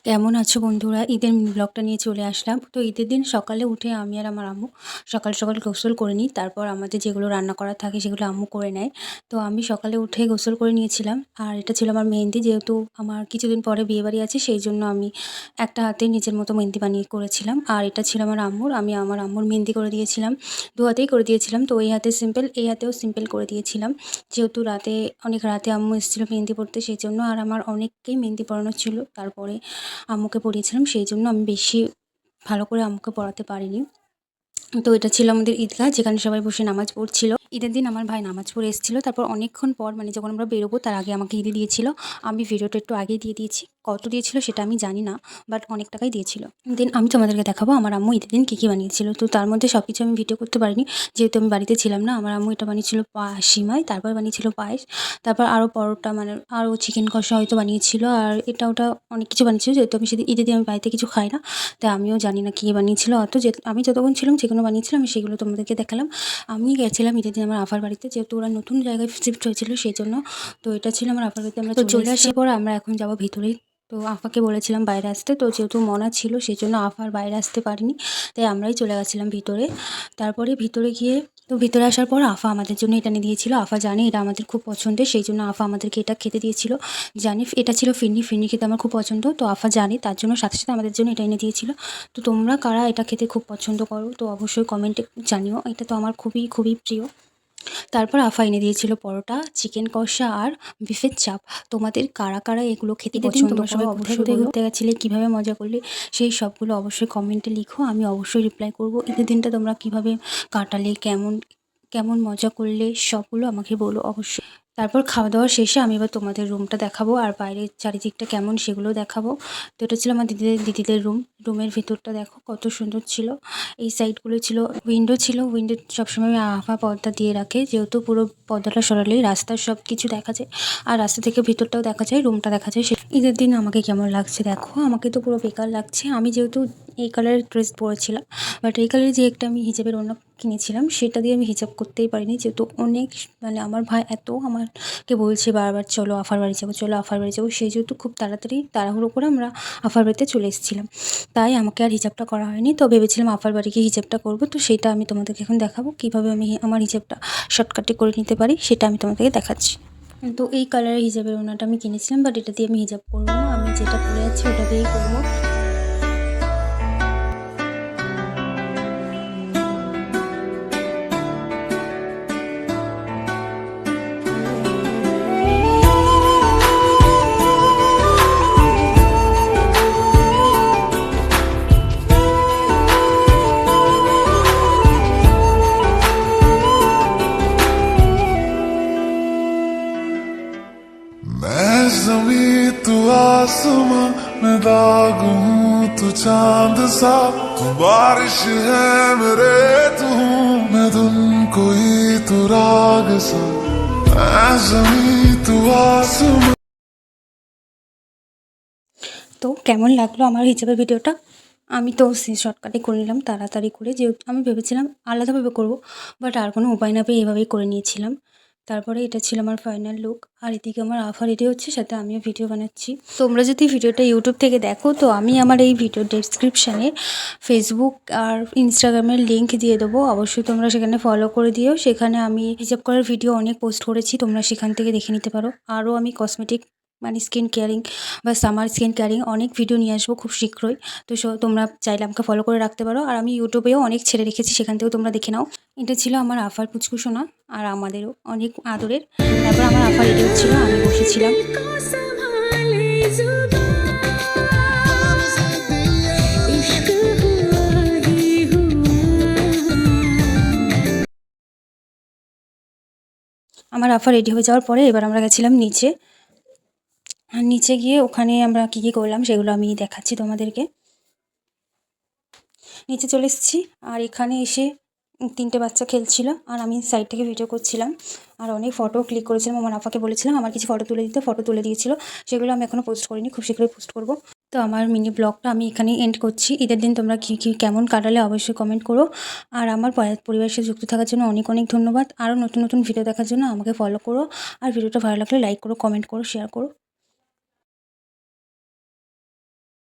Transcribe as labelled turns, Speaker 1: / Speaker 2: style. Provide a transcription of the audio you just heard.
Speaker 1: কেমন আছো বন্ধুরা? ঈদের মিনি ব্লগটা নিয়ে চলে আসলাম। তো ঈদের দিন সকালে উঠে আমি আর আমার আম্মু সকাল, সকাল গোসল করে নিই। তারপর আমাদের যেগুলো রান্না করার থাকে সেগুলো আম্মু করে নেয়। তো আমি সকালে উঠে গোসল করে নিয়েছিলাম। আর এটা ছিল আমার মেহেন্দি। যেহেতু আমার কিছুদিন পরে বিয়েবাড়ি আছে সেইজন্য আমি একটা হাতে নিজের মতো মেহেন্দি বানিয়ে করেছিলাম। আর এটা ছিল আমার আম্মুর। আমি আমার আম্মুর মেহেন্দি করে দিয়েছিলাম। ২ হাতেই করে দিয়েছিলাম। তো এই হাতে সিম্পল, এই হাতেও সিম্পল করে দিয়েছিলাম। যেহেতু অনেক রাতে আম্মু এসেছিল মেহেন্দি পড়তে সেইজন্য। আর আমার অনেককেই মেহেন্দি পড়ানোর ছিল। তারপরে আম্মুকে পড়িয়েছিলাম, সেইজন্য আমি বেশি ভালো করে আম্মুকে পড়াতে পারিনি। তো এটা ছিল আমাদের ঈদগাহ, যেখানে সবাই বসে নামাজ পড়ছিল। ঈদের দিন আমার ভাই নামাজ পড়ে এসেছিল। তারপর অনেকক্ষণ পর মানে যখন আমরা বেরোবো তার আগে আমাকে ঈদে দিয়েছিল। আমি ভিডিওটা একটু আগেই দিয়ে দিয়েছি। কত দিয়েছিল সেটা আমি জানি না, বাট অনেক টাকাই দিয়েছিল। দেন আমি তোমাদেরকে দেখাবো আমার আম্মু ঈদের দিন কী কী বানিয়েছিল। তো তার মধ্যে সব কিছু আমি ভিডিও করতে পারিনি, যেহেতু আমি বাড়িতে ছিলাম না। আমার আম্মু এটা বানিয়েছিল সিমাই, তারপর বানিয়েছিল পায়েস, তারপর আরও পরোটা, মানে আরও চিকেন কষা হয়তো বানিয়েছিল। আর এটা ওটা অনেক কিছু বানিয়েছিল। যেহেতু আমি সেদিন ঈদের দিন আমি বাড়িতে কিছু খাই না, তাই আমিও জানি না কী বানিয়েছিল। আমি যতক্ষণ ছিলাম যেগুলো বানিয়েছিলাম আমি সেগুলো তোমাদেরকে দেখালাম। আমি গেছিলাম ঈদের দিন আমার আফার বাড়িতে, যেহেতু ওরা নতুন জায়গায় শিফট হয়েছিল সেই জন্য। তো এটা ছিল আমার আফার বাড়িতে। আমরা চলে আসার পর আমরা এখন যাব ভিতরে। তো আফাকে বলেছিলাম বাইরে আসতে, তো যেহেতু মনা ছিল সেই জন্য আফার বাইরে আসতে পারিনি, তাই আমরাই চলে গেছিলাম ভিতরে। তারপরে ভিতরে গিয়ে তো ভিতরে আসার পর আফা আমাদের জন্য এটা এনে দিয়েছিল। আফা জানে এটা আমাদের খুব পছন্দের, সেই জন্য আফা আমাদেরকে এটা খেতে দিয়েছিল। জানি এটা ছিল ফিরনি, ফিরনি খেতে আমার খুব পছন্দ। তো আফা জানে, তার জন্য সাথে সাথে আমাদের জন্য এটা এনে দিয়েছিল। তো তোমরা কারা এটা খেতে খুব পছন্দ করো তো অবশ্যই কমেন্টে জানিও। এটা তো আমার খুবই খুবই প্রিয়। তারপর আফা এনে দিয়েছিল পরোটা, চিকেন কষা আর বিফের চাপ। তোমাদের কারা কারা এগুলো খেতে পছন্দ করো অবশ্যই ঘুরতে গেছিলে, কীভাবে মজা করলে সেই সবগুলো অবশ্যই কমেন্টে লিখো, আমি অবশ্যই রিপ্লাই করব। ঈদের দিনটা তোমরা কীভাবে কাটালে, কেমন কেমন মজা করলে সবগুলো আমাকে বলো অবশ্যই। তারপর খাওয়া দাওয়া শেষে আমি এবার তোমাদের রুমটা দেখাবো আর বাইরের চারিদিকটা কেমন সেগুলো দেখাবো। তো এটা ছিল আমার দিদিদের রুমের ভিতরটা দেখো কত সুন্দর ছিল। এই সাইডগুলো ছিল উইন্ডো সবসময় আফা পর্দা দিয়ে রাখে, যেহেতু পুরো পর্দাটা সরালেই রাস্তার সব কিছু দেখা যায় আর রাস্তা থেকে ভিতরটাও দেখা যায়, রুমটা দেখা যায়। ঈদের দিন আমাকে কেমন লাগছে দেখো, আমাকে তো পুরো বেকার লাগছে। আমি যেহেতু এই কালারের ড্রেস পরেছিলাম, বাট এই কালারের যে একটা আমি হিজাবের ওড়না কিনেছিলাম সেটা দিয়ে আমি হিজাব করতেই পারিনি, যেহেতু অনেক মানে আমার ভাই এত আমাকে বলছে বারবার চলো আফার বাড়ি যাবো, চলো আফার বাড়ি যাবো। সেই যেহেতু খুব তাড়াতাড়ি তাড়াহুড়ো করে আমরা আফার বাড়িতে চলে এসেছিলাম, তাই আমাকে আর হিজাবটা করা হয়নি। তো ভেবেছিলাম আফার বাড়ি গিয়ে হিজাবটা করবো। তো সেটা আমি তোমাদেরকে এখন দেখাবো, কীভাবে আমি আমার হিজাবটা শর্টকাটে করে নিতে পারি সেটা আমি তোমাদেরকে দেখাচ্ছি। তো এই কালারের হিজাবের ওড়নাটা আমি কিনেছিলাম, বাট এটা দিয়ে আমি হিজাব করবো না, আমি যেটা পরে আছি ওটা দিয়েই করবো।
Speaker 2: मैं ज़मीं तू आसमां मैं दाग हूँ तू चांद सा, तू बारिश है मेरे तू हूँ मैं धुन कोई तू राग सा, मैं ज़मीं तू आसमां।
Speaker 1: তো কেমন লাগলো আমার হিজাবের ভিডিওটা? আমি তো শর্টকাটে করে নিলাম তাড়াতাড়ি করে, যেহেতু আমি ভেবেছিলাম আলাদাভাবে করব, বাট আর কোনো উপায় না পেয়ে এভাবেই করে নিয়েছিলাম। তারপরে এটা ছিল আমার ফাইনাল লুক। আর এদিকে আমার আফা রেডি হচ্ছে, সাথে আমিও ভিডিও বানাচ্ছি। তোমরা যদি ভিডিওটা ইউটিউব থেকে দেখো তো আমি আমার এই ভিডিও ডেসক্রিপশানে ফেসবুক আর ইনস্টাগ্রামের লিঙ্ক দিয়ে দেবো, অবশ্যই তোমরা সেখানে ফলো করে দিও। সেখানে আমি হিজাব করার ভিডিও অনেক পোস্ট করেছি, তোমরা সেখান থেকে দেখে নিতে পারো। আরও আমি কসমেটিক মানে স্কিন কেয়ারিং বা সামার স্কিন কেয়ারিং অনেক ভিডিও নিয়ে আসবো খুব শীঘ্রই। তো তোমরা চাইলে আমাকে ফলো করে রাখতে পারো। আর আমি ইউটিউবেও অনেক ছেড়ে রেখেছি, সেখান থেকেও তোমরা দেখে নাও। এটা ছিল আমার আফার পুচকুসোনা আর আমাদেরও অনেক আদরের। তারপর আমার আফা রেডি হচ্ছিল, আমি বসেছিলাম। আমার আফা রেডি হয়ে যাওয়ার পরে এবার আমরা গেছিলাম নিচে। আর নিচে গিয়ে ওখানে আমরা কী কী করলাম সেগুলো আমি দেখাচ্ছি তোমাদেরকে। নিচে চলে এসেছি আর এখানে এসে 3টে বাচ্চা খেলছিল আর আমি সাইড থেকে ভিডিও করছিলাম আর অনেক ফটো ক্লিক করেছিলাম। আমার আফাকে বলেছিলাম আমার কিছু ফটো তুলে দিতে, ফটো তুলে দিয়েছিল। সেগুলো আমি এখনও পোস্ট করিনি, খুব শীঘ্রই পোস্ট করব। তো আমার মিনি ব্লগটা আমি এখানেই এন্ড করছি। ঈদের দিন তোমরা কেমন কাটালে অবশ্যই কমেন্ট করো। আর আমার পরিবারের সাথে যুক্ত থাকার জন্য অনেক অনেক ধন্যবাদ। আরও নতুন নতুন ভিডিও দেখার জন্য আমাকে ফলো করো। আর ভিডিওটা ভালো লাগলে লাইক করো, কমেন্ট করো, শেয়ার করো।